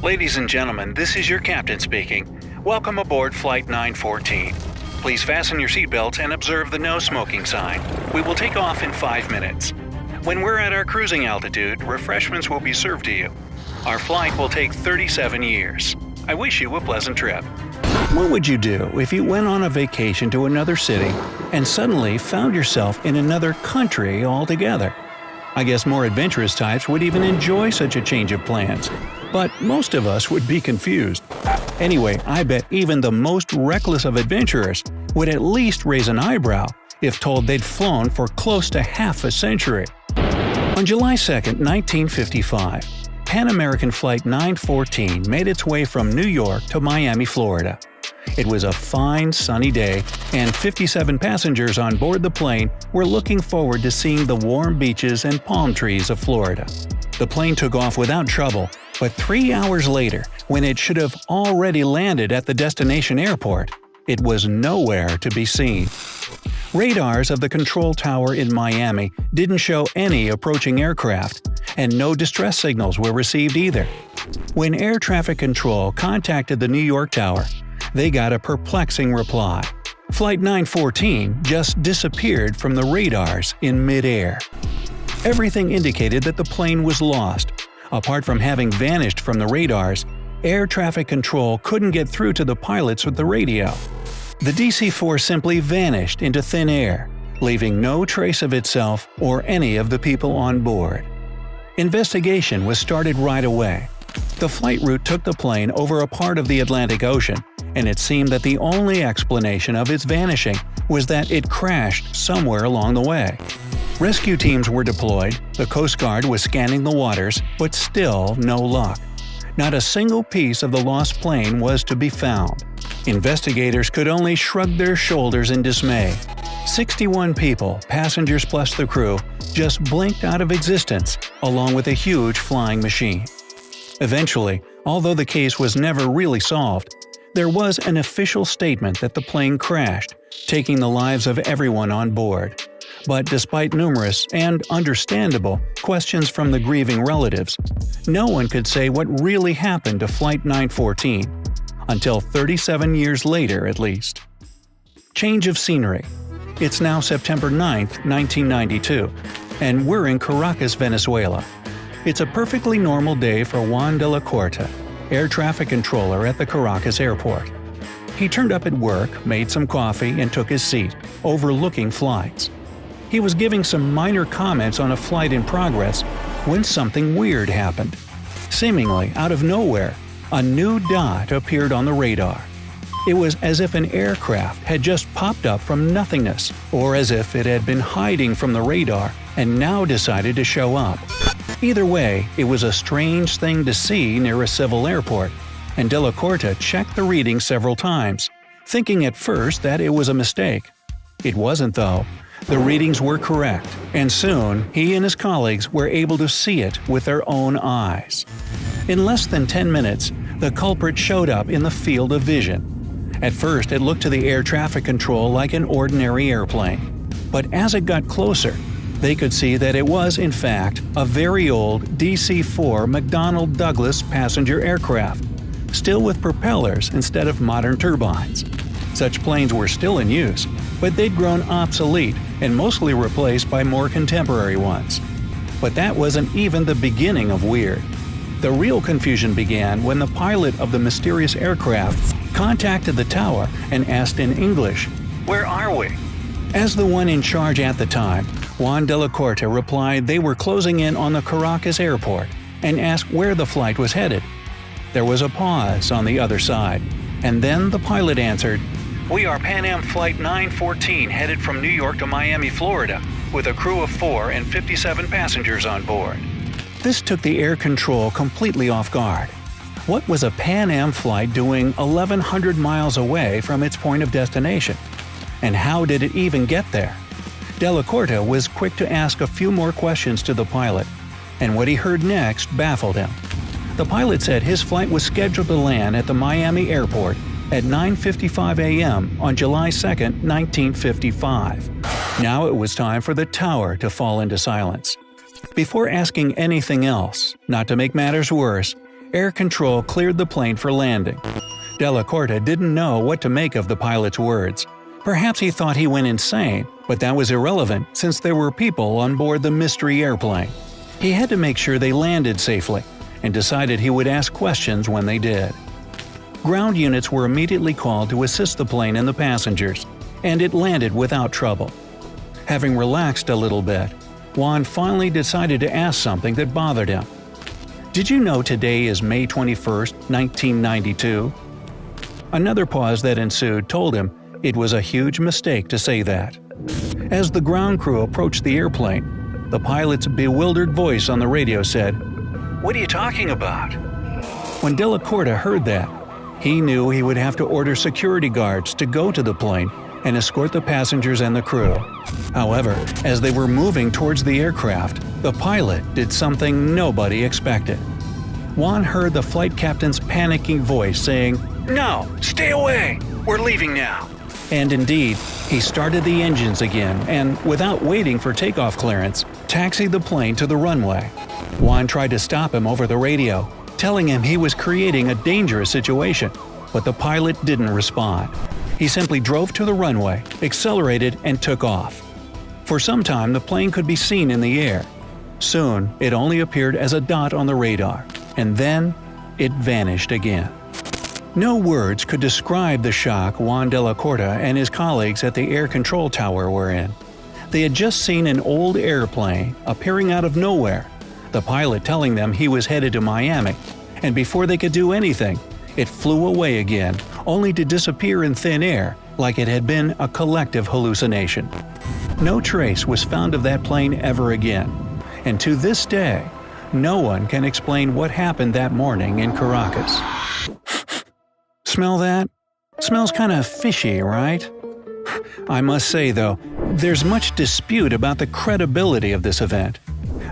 Ladies and gentlemen, this is your captain speaking. Welcome aboard Flight 914. Please fasten your seatbelts and observe the no smoking sign. We will take off in 5 minutes. When we're at our cruising altitude, refreshments will be served to you. Our flight will take 37 years. I wish you a pleasant trip. What would you do if you went on a vacation to another city and suddenly found yourself in another country altogether? I guess more adventurous types would even enjoy such a change of plans, but most of us would be confused. Anyway, I bet even the most reckless of adventurers would at least raise an eyebrow if told they'd flown for close to half a century. On July 2, 1955, Pan American Flight 914 made its way from New York to Miami, Florida. It was a fine, sunny day, and 57 passengers on board the plane were looking forward to seeing the warm beaches and palm trees of Florida. The plane took off without trouble, but 3 hours later, when it should have already landed at the destination airport, it was nowhere to be seen. Radars of the control tower in Miami didn't show any approaching aircraft, and no distress signals were received either. When air traffic control contacted the New York tower, they got a perplexing reply. Flight 914 just disappeared from the radars in midair. Everything indicated that the plane was lost. Apart from having vanished from the radars, air traffic control couldn't get through to the pilots with the radio. The DC-4 simply vanished into thin air, leaving no trace of itself or any of the people on board. Investigation was started right away. The flight route took the plane over a part of the Atlantic Ocean, and it seemed that the only explanation of its vanishing was that it crashed somewhere along the way. Rescue teams were deployed, the Coast Guard was scanning the waters, but still no luck. Not a single piece of the lost plane was to be found. Investigators could only shrug their shoulders in dismay. 61 people, passengers plus the crew, just blinked out of existence, along with a huge flying machine. Eventually, although the case was never really solved, there was an official statement that the plane crashed, taking the lives of everyone on board. But despite numerous and understandable questions from the grieving relatives, no one could say what really happened to Flight 914, until 37 years later at least. Change of scenery. It's now September 9, 1992, and we're in Caracas, Venezuela. It's a perfectly normal day for Juan de la Corte, air traffic controller at the Caracas airport. He turned up at work, made some coffee, and took his seat, overlooking flights. He was giving some minor comments on a flight in progress when something weird happened. Seemingly out of nowhere, a new dot appeared on the radar. It was as if an aircraft had just popped up from nothingness, or as if it had been hiding from the radar and now decided to show up. Either way, it was a strange thing to see near a civil airport, and De La Corte checked the reading several times, thinking at first that it was a mistake. It wasn't though. The readings were correct, and soon he and his colleagues were able to see it with their own eyes. In less than 10 minutes, the culprit showed up in the field of vision. At first, it looked to the air traffic control like an ordinary airplane. But as it got closer, they could see that it was, in fact, a very old DC-4 McDonnell Douglas passenger aircraft, still with propellers instead of modern turbines. Such planes were still in use, but they'd grown obsolete and mostly replaced by more contemporary ones. But that wasn't even the beginning of weird. The real confusion began when the pilot of the mysterious aircraft contacted the tower and asked in English, "Where are we?" As the one in charge at the time, Juan de la Corte replied they were closing in on the Caracas airport and asked where the flight was headed. There was a pause on the other side, and then the pilot answered, "We are Pan Am Flight 914 headed from New York to Miami, Florida, with a crew of 4 and 57 passengers on board." This took the air control completely off guard. What was a Pan Am flight doing 1,100 miles away from its point of destination? And how did it even get there? De La Corte was quick to ask a few more questions to the pilot, and what he heard next baffled him. The pilot said his flight was scheduled to land at the Miami airport at 9:55 a.m. on July 2, 1955. Now it was time for the tower to fall into silence. Before asking anything else, not to make matters worse, air control cleared the plane for landing. Della Corta didn't know what to make of the pilot's words. Perhaps he thought he went insane, but that was irrelevant since there were people on board the mystery airplane. He had to make sure they landed safely, and decided he would ask questions when they did. Ground units were immediately called to assist the plane and the passengers, and it landed without trouble. Having relaxed a little bit, Juan finally decided to ask something that bothered him. "Did you know today is May 21st, 1992? Another pause that ensued told him it was a huge mistake to say that. As the ground crew approached the airplane, the pilot's bewildered voice on the radio said, "What are you talking about?" When Della Corta heard that, he knew he would have to order security guards to go to the plane and escort the passengers and the crew. However, as they were moving towards the aircraft, the pilot did something nobody expected. Juan heard the flight captain's panicking voice saying, "No, stay away! We're leaving now!" And indeed, he started the engines again and, without waiting for takeoff clearance, taxied the plane to the runway. Juan tried to stop him over the radio, telling him he was creating a dangerous situation, but the pilot didn't respond. He simply drove to the runway, accelerated, and took off. For some time, the plane could be seen in the air. Soon, it only appeared as a dot on the radar, and then it vanished again. No words could describe the shock Juan Della Corta and his colleagues at the air control tower were in. They had just seen an old airplane appearing out of nowhere, the pilot telling them he was headed to Miami, and before they could do anything, it flew away again, only to disappear in thin air like it had been a collective hallucination. No trace was found of that plane ever again, and to this day, no one can explain what happened that morning in Caracas. Smell that? Smells kinda fishy, right? I must say though, there's much dispute about the credibility of this event.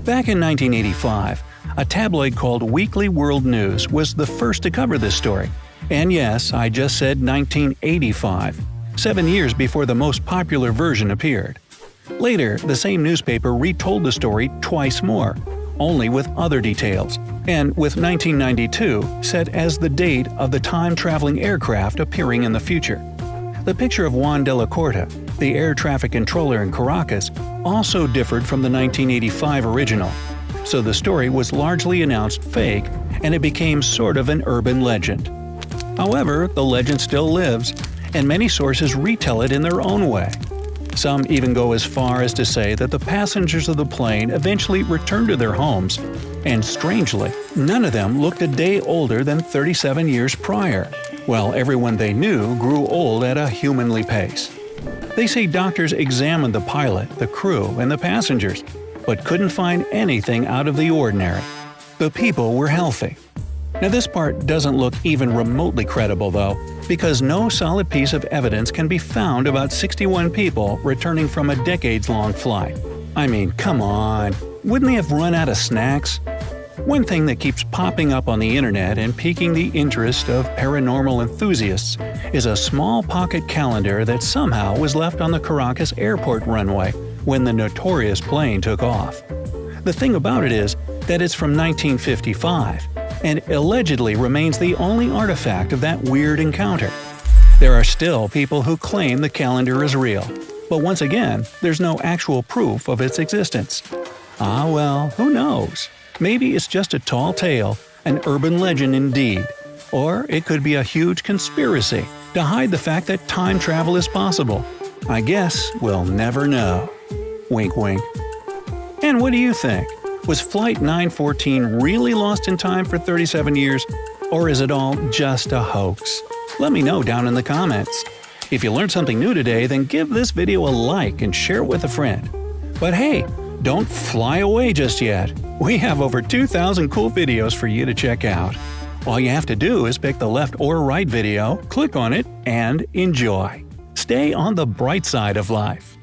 Back in 1985, a tabloid called Weekly World News was the first to cover this story. And yes, I just said 1985, 7 years before the most popular version appeared. Later, the same newspaper retold the story twice more, only with other details, and with 1992 set as the date of the time-traveling aircraft appearing in the future. The picture of Juan Della Corta, the air traffic controller in Caracas, also differed from the 1985 original, so the story was largely announced fake and it became sort of an urban legend. However, the legend still lives, and many sources retell it in their own way. Some even go as far as to say that the passengers of the plane eventually returned to their homes, and strangely, none of them looked a day older than 37 years prior, while everyone they knew grew old at a humanly pace. They say doctors examined the pilot, the crew, and the passengers, but couldn't find anything out of the ordinary. The people were healthy. Now this part doesn't look even remotely credible though, because no solid piece of evidence can be found about 61 people returning from a decades-long flight. I mean, come on, wouldn't they have run out of snacks? One thing that keeps popping up on the internet and piquing the interest of paranormal enthusiasts is a small pocket calendar that somehow was left on the Caracas airport runway when the notorious plane took off. The thing about it is that it's from 1955, and allegedly remains the only artifact of that weird encounter. There are still people who claim the calendar is real, but once again, there's no actual proof of its existence. Ah well, who knows? Maybe it's just a tall tale, an urban legend indeed. Or it could be a huge conspiracy to hide the fact that time travel is possible. I guess we'll never know. Wink wink. And what do you think? Was Flight 914 really lost in time for 37 years? Or is it all just a hoax? Let me know down in the comments. If you learned something new today, then give this video a like and share it with a friend. But hey, don't fly away just yet. We have over 2,000 cool videos for you to check out. All you have to do is pick the left or right video, click on it, and enjoy. Stay on the bright side of life.